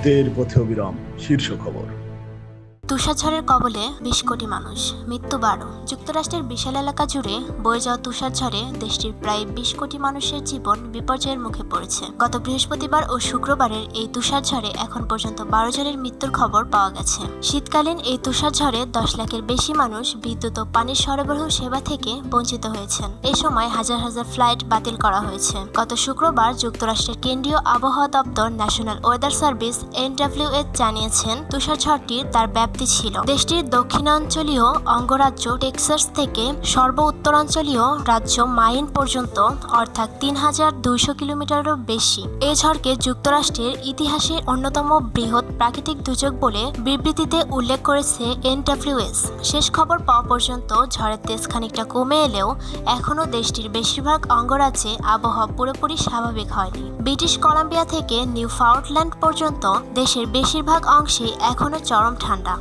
যুদ্ধের পথে অবিরাম শীর্ষ খবর। তুষারঝড়ের কবলে ২০ কোটি মানুষ, মৃত্যু ১২। যুক্তরাষ্ট্রের বিশাল এলাকা জুড়ে বয়ে যাওয়া তুষারঝড়ে দেশটির প্রায় ২০ কোটি মানুষের জীবন বিপর্যয়ের মুখে পড়েছে। গত বৃহস্পতিবার ও শুক্রবারের এই তুষারঝড়ে এখন পর্যন্ত ১২ জনের মৃত্যুর খবর পাওয়া গেছে। শীতকালীন এই তুষারঝড়ে ১০ লাখের বেশি মানুষ বিদ্যুৎ ও পানির সরবরাহ সেবা থেকে বঞ্চিত হয়েছেন। এ সময় হাজার হাজার ফ্লাইট বাতিল করা হয়েছে। গত শুক্রবার যুক্তরাষ্ট্রের কেন্দ্রীয় আবহাওয়া দপ্তর ন্যাশনাল ওয়েদার সার্ভিস NWS জানিয়েছেন, তুষারঝড়টি তার ব্যাপ্তি ছিল দেশটির দক্ষিণাঞ্চলীয় অঙ্গরাজ্য টেক্সাস থেকে সর্ব উত্তরাঞ্চলীয় রাজ্য মাইন পর্যন্ত, অর্থাৎ ৩,২০০ কিলোমিটারেরও বেশি। এই ঝড়কে যুক্তরাষ্ট্রের ইতিহাসে অন্যতম বৃহৎ প্রাকৃতিক দুর্যোগ বলে বিবৃতিতে উল্লেখ করেছে NWS। শেষ খবর পাওয়া পর্যন্ত ঝড়ের তেজ খানিকটা কমে এলেও এখনও দেশটির বেশিরভাগ অঙ্গরাজ্যে আবহাওয়া পুরোপুরি স্বাভাবিক হয়নি। ব্রিটিশ কলাম্বিয়া থেকে নিউ ফাউন্ডল্যান্ড পর্যন্ত দেশের বেশিরভাগ অংশে এখনও চরম ঠান্ডা।